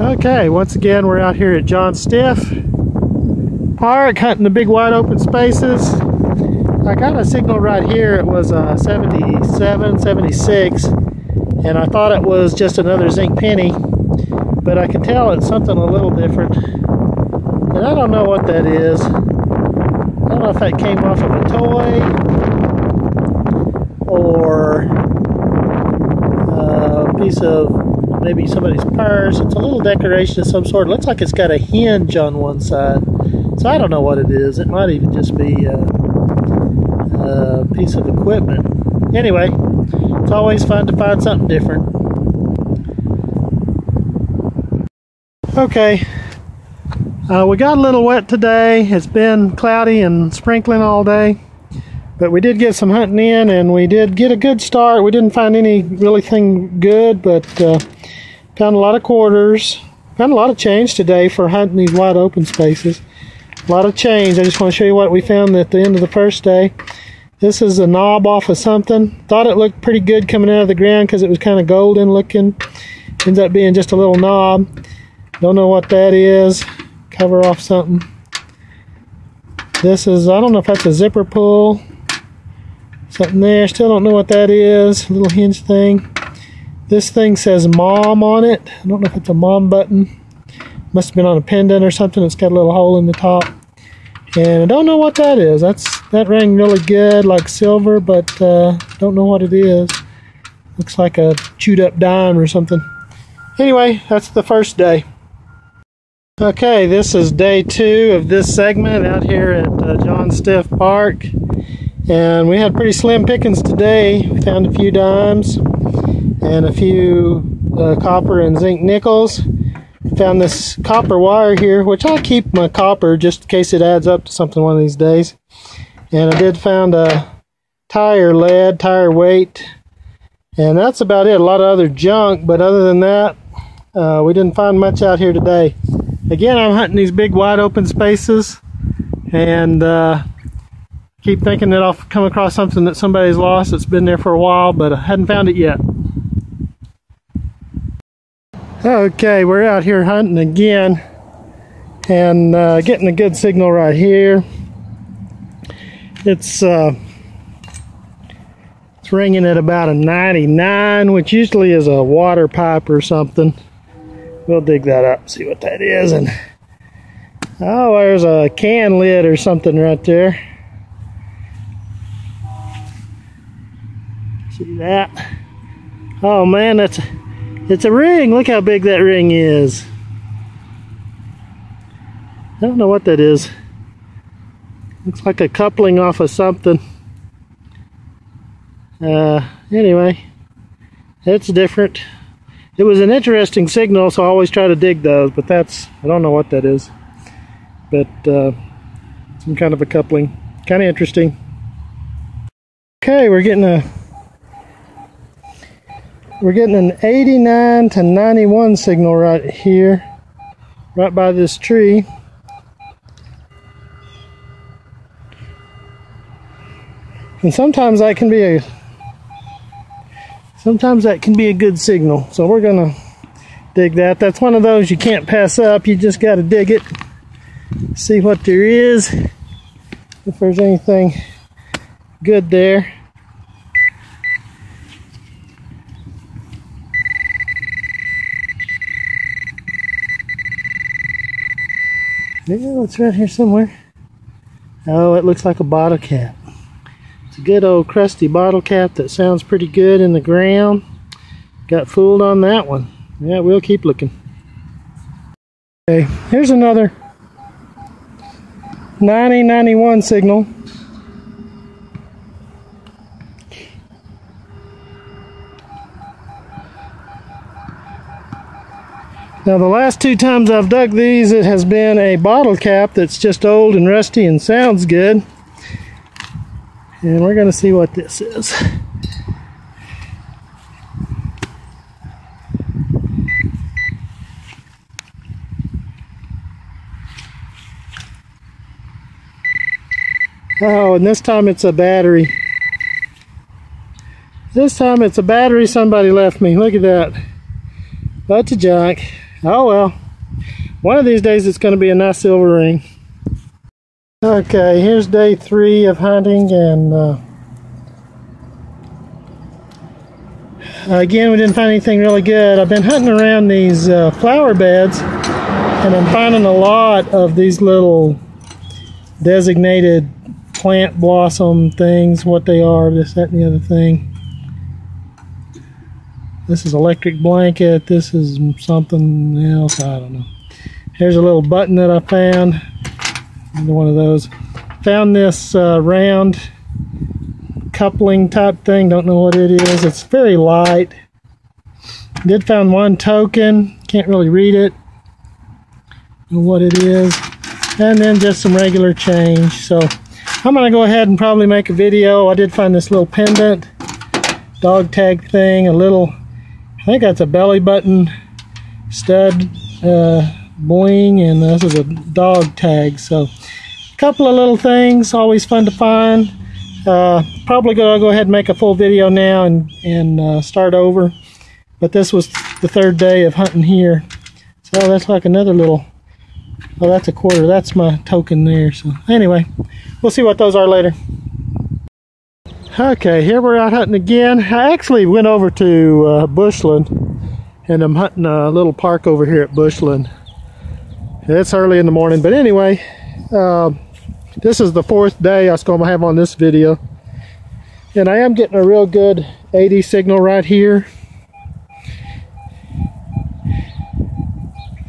Okay, once again we're out here at John Stiff Park hunting the big wide open spaces. I got a signal right here. It was 77, 76, and I thought it was just another zinc penny, but I can tell it's something a little different, and I don't know what that is. I don't know if that came off of a toy or a piece of maybe somebody's purse. It's a little decoration of some sort. It looks like it's got a hinge on one side, so I don't know what it is. It might even just be a piece of equipment. Anyway, it's always fun to find something different. Okay, we got a little wet today. It's been cloudy and sprinkling all day, but we did get some hunting in, and we did get a good start. We didn't find any really thing good, but found a lot of quarters. Found a lot of change today for hunting these wide open spaces. A lot of change. I just want to show you what we found at the end of the first day. This is a knob off of something. Thought it looked pretty good coming out of the ground because it was kind of golden looking. Ends up being just a little knob. Don't know what that is. Cover off something. This is, I don't know if that's a zipper pull. Something there. Still don't know what that is. A little hinge thing. This thing says mom on it. I don't know if it's a mom button. Must have been on a pendant or something. It's got a little hole in the top. And I don't know what that is. That rang really good, like silver, but don't know what it is. Looks like a chewed up dime or something. Anyway, that's the first day. Okay, this is day 2 of this segment out here at John Stiff Park. And we had pretty slim pickings today. We found a few dimes and a few copper and zinc nickels. Found this copper wire here, which I'll keep my copper just in case it adds up to something one of these days. And I did find a tire lead, tire weight, and that's about it. A lot of other junk, but other than that, we didn't find much out here today. Again, I'm hunting these big wide open spaces, and keep thinking that I'll come across something that somebody's lost that's been there for a while, but I hadn't found it yet. Okay, we're out here hunting again, and getting a good signal right here. It's ringing at about a 99, which usually is a water pipe or something. We'll dig that up, see what that is. And oh, there's a can lid or something right there. See that? Oh man, it's a ring. Look how big that ring is. I don't know what that is. Looks like a coupling off of something. Anyway, it's different. It was an interesting signal, so I always try to dig those, but I don't know what that is. But some kind of a coupling. Kind of interesting. Okay, we're getting an 89 to 91 signal right here, right by this tree. And sometimes that can be a good signal. So we're gonna dig that. That's one of those you can't pass up. You just gotta dig it, see what there is, if there's anything good there. Yeah, it's right here somewhere. Oh, it looks like a bottle cap. It's a good old crusty bottle cap that sounds pretty good in the ground. Got fooled on that one. Yeah, we'll keep looking. Okay, here's another 90-91 signal. Now the last 2 times I've dug these, it has been a bottle cap that's just old and rusty and sounds good. And we're going to see what this is. Oh, and this time it's a battery. This time it's a battery somebody left me. Look at that. Bunch of junk. Oh well. One of these days it's going to be a nice silver ring. Okay, here's day 3 of hunting, and again, we didn't find anything really good. I've been hunting around these flower beds, and I'm finding a lot of these little designated plant blossom things, what they are, this, that, and the other thing. This is electric blanket, this is something else, I don't know. Here's a little button that I found, another one of those. Found this round coupling type thing, don't know what it is. It's very light. Did find one token, can't really read it, know what it is. And then just some regular change. So I'm gonna go ahead and probably make a video. I did find this little pendant dog tag thing, a little, I think that's a belly button stud bling, and this is a dog tag. So a couple of little things, always fun to find. Probably gonna go ahead and make a full video now and start over. But this was the 3rd day of hunting here. So that's like another little, oh, that's a quarter. That's my token there. So anyway, we'll see what those are later. Okay, here we're out hunting again. I actually went over to Bushland, and I'm hunting a little park over here at Bushland. It's early in the morning, but anyway, this is the 4th day I was going to have on this video, and I am getting a real good 80 signal right here.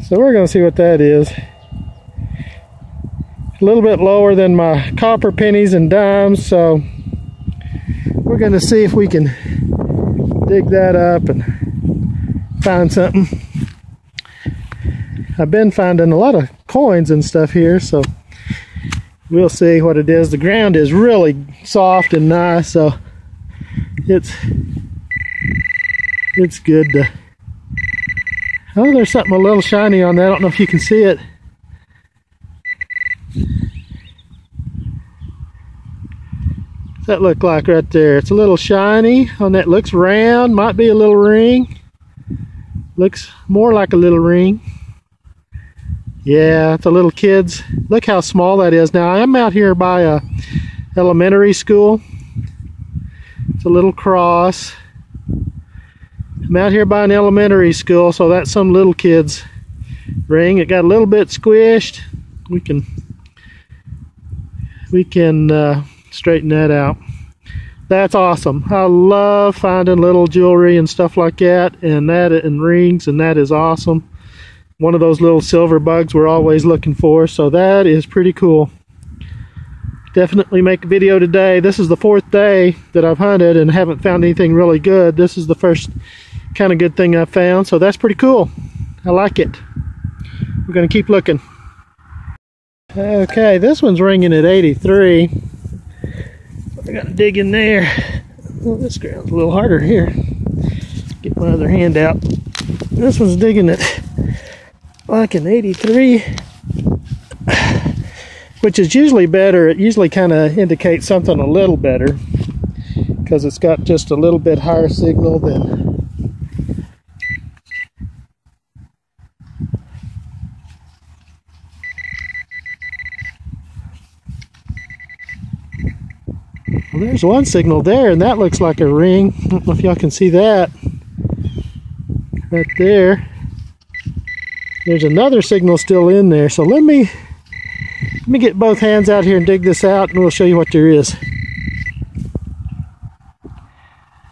So we're going to see what that is. A little bit lower than my copper pennies and dimes, so we're going to see if we can dig that up and find something. I've been finding a lot of coins and stuff here, so we'll see what it is. The ground is really soft and nice, so it's good to... Oh, there's something a little shiny on there. I don't know if you can see it. What's that look like right there? It's a little shiny on that. Looks round, might be a little ring. Looks more like a little ring. Yeah, it's a little kid's. Look how small that is. Now I'm out here by a elementary school. It's a little cross. I'm out here by an elementary school, so that's some little kid's ring. It got a little bit squished. We can straighten that out. That's awesome. I love finding little jewelry and stuff like that, and rings, and that is awesome. One of those little silver bugs we're always looking for, so that is pretty cool. Definitely make a video today. This is the 4th day that I've hunted and haven't found anything really good. This is the first kind of good thing I've found, so that's pretty cool. I like it. We're going to keep looking. Okay, this one's ringing at 83. I got to dig in there. Oh, this ground's a little harder here. Get my other hand out. This one's digging at like an 83, which is usually better. It usually kind of indicates something a little better because it's got just a little bit higher signal than... Well, there's one signal there, and that looks like a ring. I don't know if y'all can see that right there. There's another signal still in there, so let me get both hands out here and dig this out, and we'll show you what there is.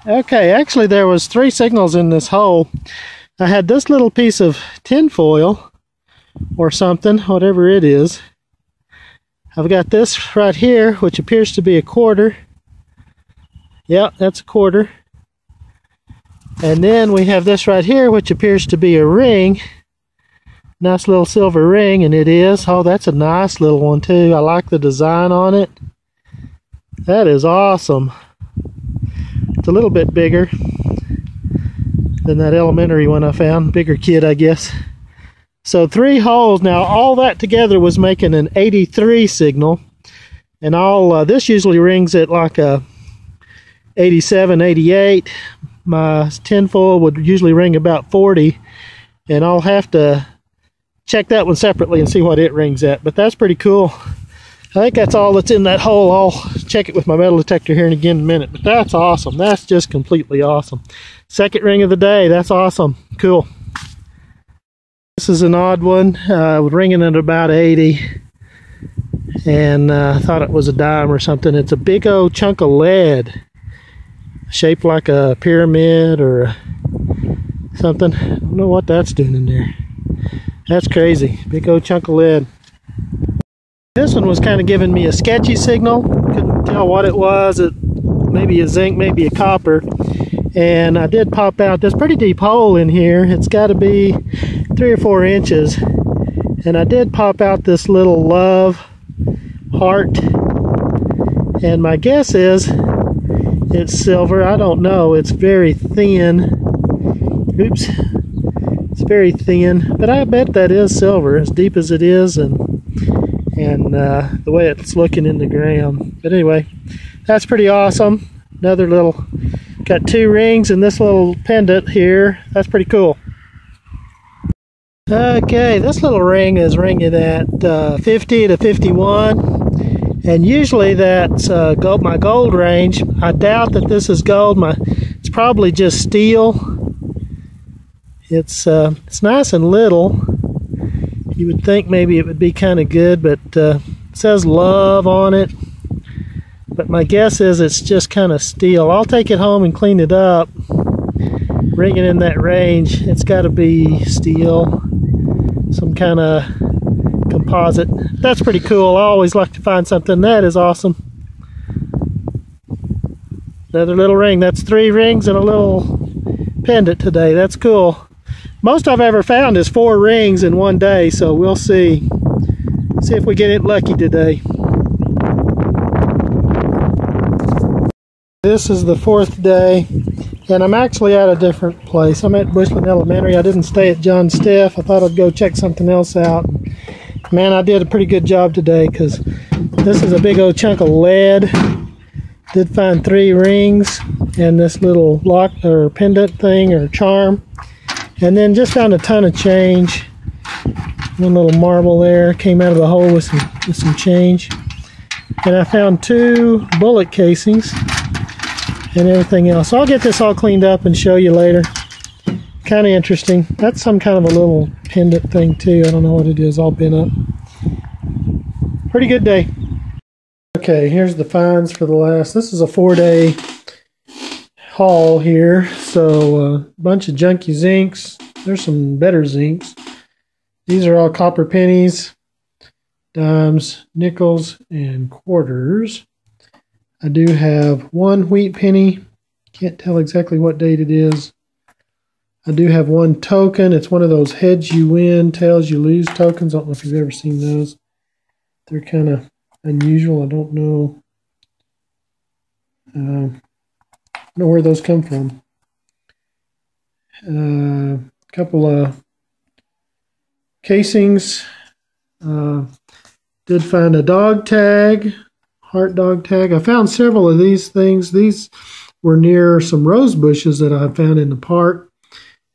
Okay, actually there was 3 signals in this hole. I had this little piece of tin foil or something, whatever it is. I've got this right here, which appears to be a quarter. Yeah, that's a quarter. And then we have this right here, which appears to be a ring. Nice little silver ring, and it is. Oh, that's a nice little one too. I like the design on it. That is awesome. It's a little bit bigger than that elementary one I found. Bigger kid, I guess. So 3 holes. Now all that together was making an 83 signal, and all this usually rings at like a 87, 88. My tinfoil would usually ring about 40. and I'll have to check that one separately and see what it rings at. But that's pretty cool. I think that's all that's in that hole. I'll check it with my metal detector here in a minute. But that's awesome. That's just completely awesome. Second ring of the day. That's awesome. Cool. This is an odd one. Ringing at about 80. And I thought it was a dime or something. It's a big old chunk of lead, shaped like a pyramid or something. I don't know what that's doing in there. That's crazy. Big old chunk of lead. This one was kind of giving me a sketchy signal. Couldn't tell what it was. It maybe a zinc, maybe a copper. And I did pop out this pretty deep hole in here. It's got to be 3 or 4 inches. And I did pop out this little love heart. And my guess is it's silver. I don't know. It's very thin. Oops. It's very thin. But I bet that is silver, as deep as it is, and the way it's looking in the ground. But anyway, that's pretty awesome. Another little, got 2 rings and this little pendant here. That's pretty cool. Okay, this little ring is ringing at 50 to 51, and usually that's my gold range. I doubt that this is gold. It's probably just steel. It's nice and little. You would think maybe it would be kind of good, but it says love on it. But my guess is it's just kind of steel. I'll take it home and clean it up. Ringing in that range, it's got to be steel, some kind of composite. That's pretty cool. I always like to find something. That is awesome. Another little ring. That's 3 rings and a little pendant today. That's cool. Most I've ever found is 4 rings in one day, so we'll see. See if we get it lucky today. This is the 4th day, and I'm actually at a different place. I'm at Bushland Elementary. I didn't stay at John Steff. I thought I'd go check something else out. Man, I did a pretty good job today, because this is a big old chunk of lead. Did find 3 rings and this little lock or pendant thing or charm. And then just found a ton of change. One little marble there came out of the hole with some change. And I found 2 bullet casings and everything else. So I'll get this all cleaned up and show you later. Kind of interesting. That's some kind of a little pendant thing too. I don't know what it is. All bent up. Pretty good day. Okay, here's the finds for the last. This is a 4-day haul here. So a bunch of junky zincs. There's some better zincs. These are all copper pennies, dimes, nickels, and quarters. I do have 1 wheat penny. Can't tell exactly what date it is. I do have 1 token. It's one of those heads you win, tails you lose tokens. I don't know if you've ever seen those. They're kind of unusual. I don't know. I don't know where those come from. A couple of casings. Did find a dog tag, heart dog tag. I found several of these things. These were near some rose bushes that I found in the park,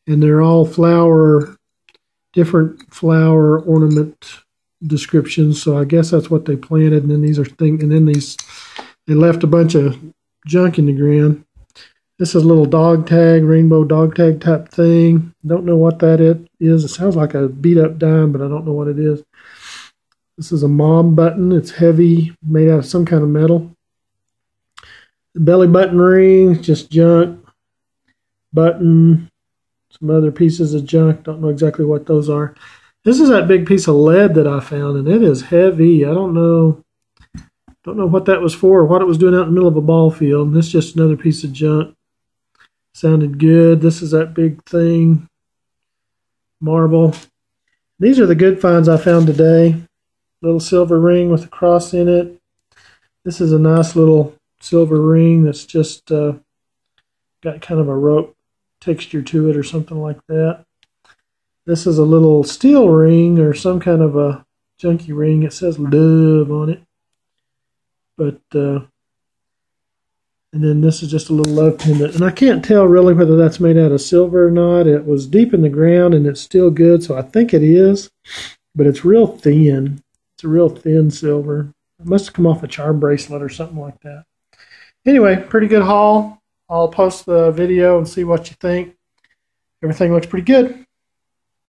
and they're all different flower ornament descriptions. So I guess that's what they planted. And then these are things, and then they left a bunch of junk in the ground. This is a little dog tag, rainbow dog tag type thing. Don't know what that is. It sounds like a beat up dime, but I don't know what it is. This is a mom button. It's heavy, made out of some kind of metal. The belly button ring, just junk. Button, some other pieces of junk. Don't know exactly what those are. This is that big piece of lead that I found, and it is heavy. I don't know what that was for or what it was doing out in the middle of a ball field. And this is just another piece of junk. Sounded good. This is that big thing. Marble. These are the good finds I found today. Little silver ring with a cross in it. This is a nice little silver ring that's just got kind of a rope texture to it or something like that. This is a little steel ring or some kind of a junky ring. It says love on it. But And then this is just a little love pendant. And I can't tell really whether that's made out of silver or not. It was deep in the ground and it's still good, so I think it is. But it's real thin. It's a real thin silver. It must have come off a charm bracelet or something like that. Anyway, pretty good haul. I'll post the video and see what you think. Everything looks pretty good.